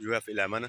UF11۔